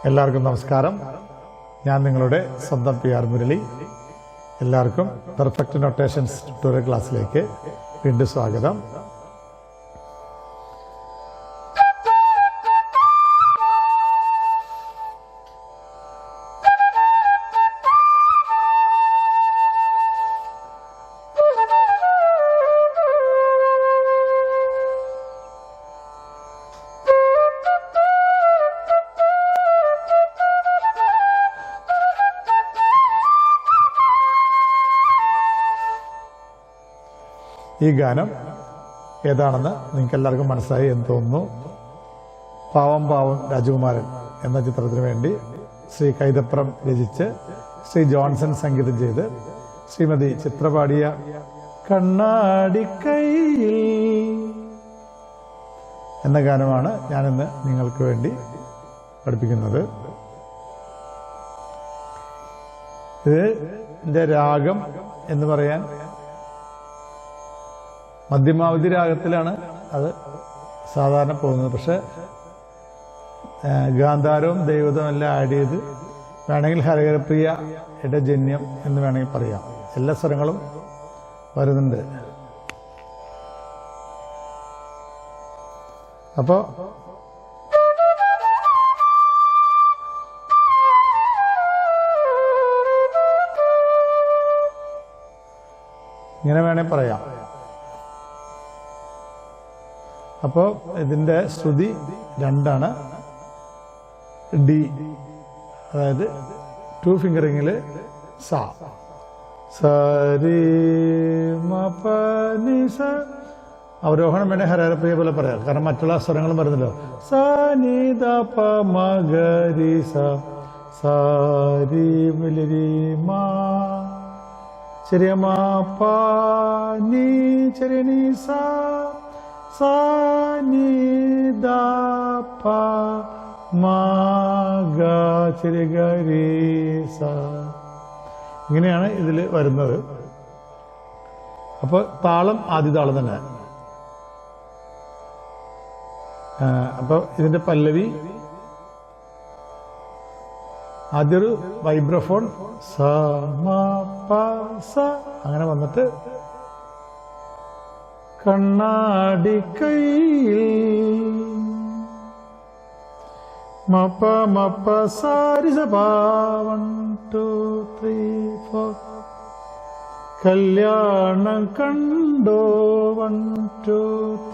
എല്ലാവർക്കും നമസ്കാരം. ഞാൻ നിങ്ങളുടെ സ്വന്തം PR മുരളി. എല്ലാവർക്കും പെർഫെക്റ്റ് നൊട്ടേഷൻസ് ട്യൂട്ടോറിയൽ ക്ലാസ്സിലേക്ക് വീണ്ടും സ്വാഗതം. ഈ ഗാനം ഏതാണെന്ന് നിങ്ങൾക്ക് എല്ലാവർക്കും മനസ്സിലായി എന്ന് തോന്നുന്നു. പാവം പാവം രാജകുമാരൻ എന്ന ചിത്രത്തിന് വേണ്ടി ശ്രീ കൈതപ്രം രചിച്ച് ശ്രീ ജോൺസൺ സംഗീതം ചെയ്ത് ശ്രീമതി ചിത്ര പാടിയ കണ്ണാടിക്കൈയിൽ എന്ന ഗാനമാണ് ഞാനിന്ന് നിങ്ങൾക്ക് വേണ്ടി പഠിപ്പിക്കുന്നത്. ഇതിന്റെ രാഗം എന്ന് പറയാൻ മധ്യമാവധി രാഗത്തിലാണ് അത് സാധാരണ പോകുന്നത്. പക്ഷെ ഗാന്ധാരവും ദൈവതവും എല്ലാം ആഡ് ചെയ്ത് വേണമെങ്കിൽ ഹരഹരപ്രിയയുടെ ജന്യം എന്ന് വേണമെങ്കിൽ പറയാം. എല്ലാ സ്വരങ്ങളും വരുന്നുണ്ട്. അപ്പോ ഇങ്ങനെ വേണേ പറയാം. അപ്പോൾ ഇതിന്റെ ശ്രുതി രണ്ടാണ്. ഡി, അതായത് 2 ഫിംഗറിങ്ങില് സ, സരി മപ നി സ. അവരോഹണം വേണേ ഹരഹരപ്രിയ പോലെ പറയാം, കാരണം മറ്റുള്ള സ്വരങ്ങളും വരുന്നല്ലോ. സ നി ദ പ മ ഗ രി സ, സാരി വലിരി മാ, ചെറിയ മാ പ നീ, ചെറിയ നീ സ, സാ നി ദ പ മ ഗ, ചെറിയ ഗ രി സ. ഇങ്ങനെയാണ് ഇതിൽ വരുന്നത്. അപ്പോൾ താളം ആദ്യ താളം തന്നെ. അപ്പോൾ ഇതിന്റെ പല്ലവി ആദ്യൊരു വൈബ്രഫോൺ സ മ പ സ അങ്ങനെ വന്നിട്ട് കണ്ണാടിക്കൈയിൽ മപ മപ സാരി സ പ 1 2 3 4. കല്യാണം കണ്ടോ 1 2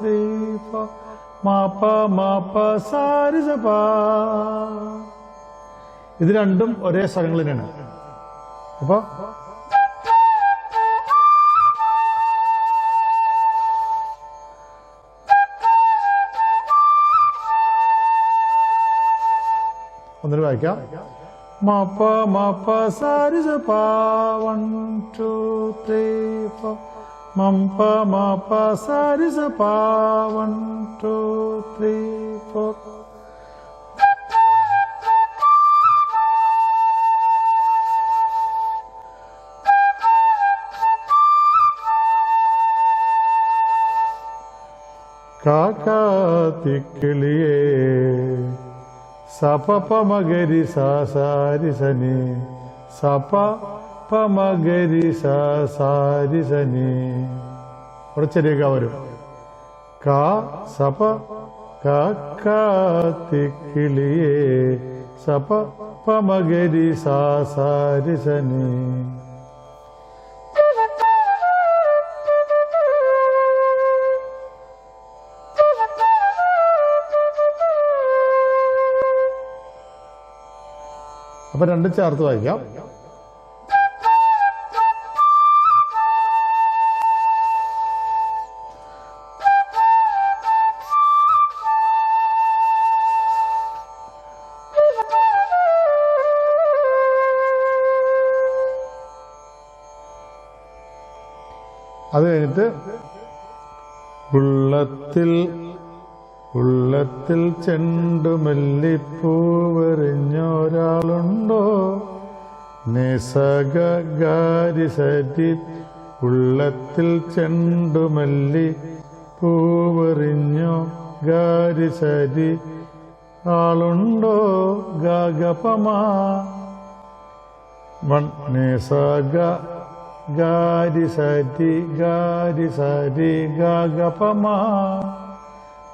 3 4. മപ മപ സാരി സ പ. ഇത് രണ്ടും ഒരേ സ്വരങ്ങളിലാണ്. അപ്പൊ ഒന്നിന് വായിക്കാം. മപ മപ സാരി സ പ 1 2 3 4. മപ മപ സാരി സ പ 1 2 3 4. കാക്കാത്തിക്കിളിയേ സപ പ മഗരി സ സാരി സനി, സപ പ മഗരി സ സാരി സനി. അവിടെ ചെറിയ ക വരും. കാ സപ കാത്തിക്കിളിയേ സപ പ മഗരി സ സാരി സനി. അപ്പൊ രണ്ടും ചേർത്ത് വായിക്കാം. അത് കഴിഞ്ഞിട്ട് ഉള്ളത്തിൽ ചെണ്ടുമല്ലിപ്പൂവെറിഞ്ഞൊരാളുണ്ടോ, നിസഗ ഗാരി സരി. ഉള്ളത്തിൽ ചെണ്ടുമല്ലി പൂവെറിഞ്ഞോ ഗാരി സരി ആളുണ്ടോ ഗഗപമാ മണ്ണേസഗ ഗാരി സരി ഗഗപമാ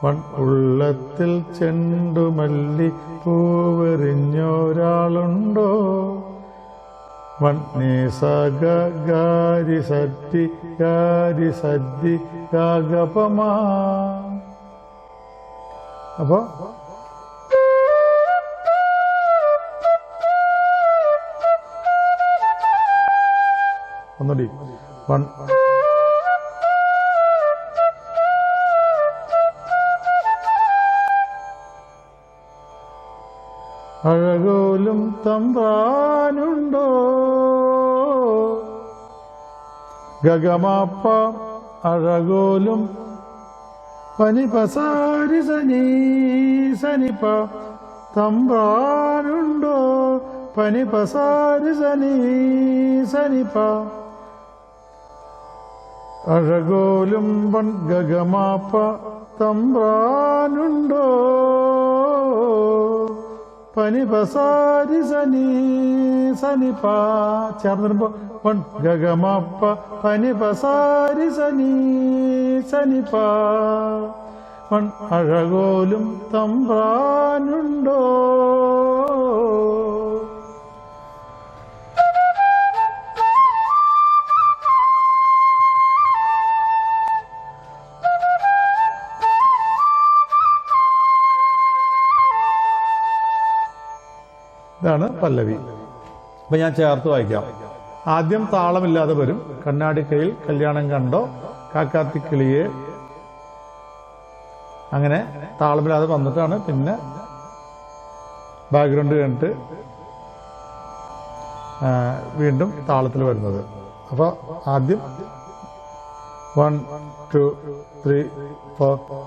മൺ ഉള്ളത്തിൽ ചെണ്ടുമല്ലി പൂവെറിഞ്ഞൊരാളുണ്ടോ മണ്ണേസഗ ഗാരി സരി ഗഗപമാ. അപ്പോ ഒന്നുകൂടി അഴകോലും തമ്പ്രാനുണ്ടോ ഗഗമാപ്പ അഴകോലും പനിപസാരി സനിപ തമ്പ്രാനുണ്ടോ പനിപസാരി സനിപ അഴകോലും വൺ ഗഗമാപ്പ തമ്പ്രാനുണ്ടോ പനിപസാരി സനിപ ചേർന്ന് വരുമ്പോ വൺ ഗഗമാപ്പ പനിപസാരി സനിപ വൺ അഴകോലും തമ്പ്രാനുണ്ടോ. ഇതാണ് പല്ലവി. അപ്പൊ ഞാൻ ചേർത്ത് വായിക്കാം. ആദ്യം താളമില്ലാതെ വരും. കണ്ണാടിക്കയിൽ കല്യാണം കണ്ടോ കാക്കാത്തിക്കിളിയെ. അങ്ങനെ താളമില്ലാതെ വന്നിട്ടാണ് പിന്നെ ബാക്ക്ഗ്രൗണ്ട് കണ്ടിട്ട് വീണ്ടും താളത്തിൽ വരുന്നത്. അപ്പൊ ആദ്യം 1 2 3 4.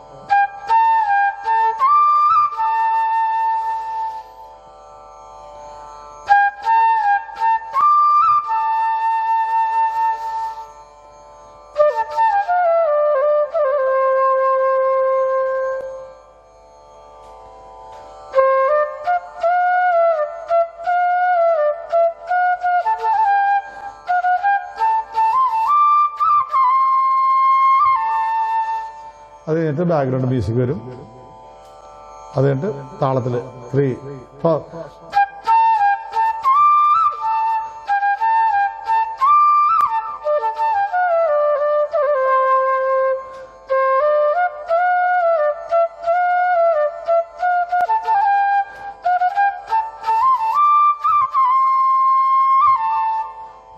അത് കഴിഞ്ഞിട്ട് ബാക്ക്ഗ്രൗണ്ട് മ്യൂസിക് വരും. അത് കഴിഞ്ഞിട്ട് താളത്തില് 3 4.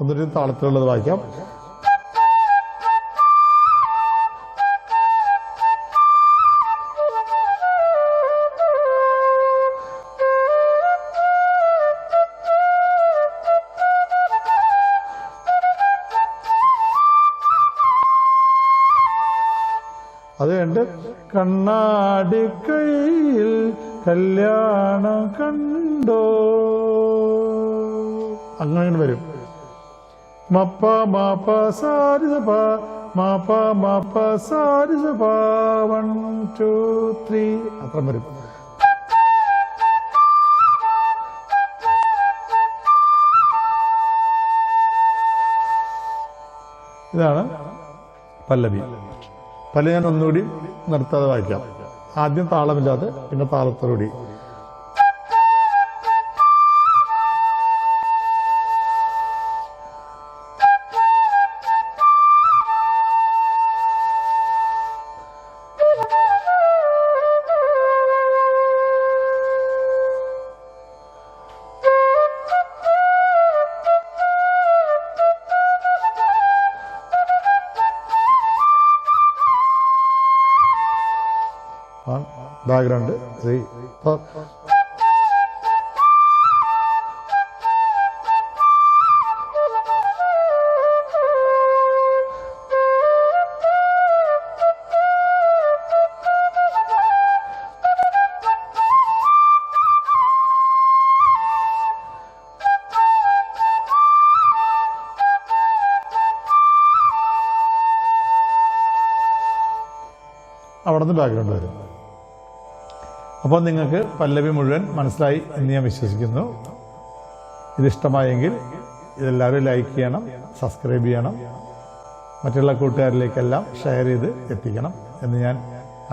ഒന്നിട്ട് താളത്തിലുള്ളത് വായിക്കാം. അത് കണ്ട് കണ്ണാടിക്കയിൽ കല്യാണം കണ്ടോ അങ്ങനെ വരും. മപ്പ മാപ്പ സാരിസപ മാപ്പ മാപ്പ സാരിസപ 1 2 3 അത്ര വരും. ഇതാണ് പല്ലവി. പല്ലവി ഞാൻ ഒന്നുകൂടി നിർത്താതെ വായിക്കാം. ആദ്യം താളമില്ലാതെ പിന്നെ താളത്തോടുകൂടി. ബാക്ക്ഗ്രൗണ്ട് 3 4. അവിടെ നിന്ന് ബാക്ക്ഗ്രൗണ്ട് വരും. അപ്പോൾ നിങ്ങൾക്ക് പല്ലവി മുഴുവൻ മനസ്സിലായി എന്ന് ഞാൻ വിശ്വസിക്കുന്നു. ഇതിഷ്ടമായെങ്കിൽ ഇതെല്ലാവരും ലൈക്ക് ചെയ്യണം, സബ്സ്ക്രൈബ് ചെയ്യണം, മറ്റുള്ള കൂട്ടുകാരിലേക്കെല്ലാം ഷെയർ ചെയ്ത് എത്തിക്കണം എന്ന് ഞാൻ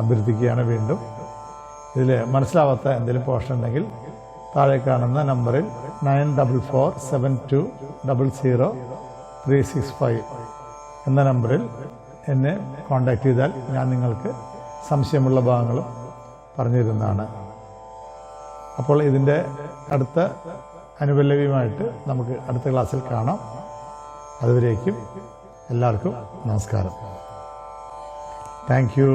അഭ്യർത്ഥിക്കുകയാണ്. വീണ്ടും ഇതിൽ മനസ്സിലാവാത്ത എന്തെങ്കിലും പോർഷൻ ഉണ്ടെങ്കിൽ താഴെ കാണുന്ന നമ്പറിൽ 9447200365 എന്ന നമ്പറിൽ എന്നെ കോൺടാക്ട് ചെയ്താൽ ഞാൻ നിങ്ങൾക്ക് സംശയമുള്ള ഭാഗങ്ങളും പറഞ്ഞു തരുന്നതാണ്. അപ്പോൾ ഇതിൻ്റെ അടുത്ത അനുപല്ലവിയുമായിട്ട് നമുക്ക് അടുത്ത ക്ലാസ്സിൽ കാണാം. അതുവരേക്കും എല്ലാവർക്കും നമസ്കാരം. Thank you.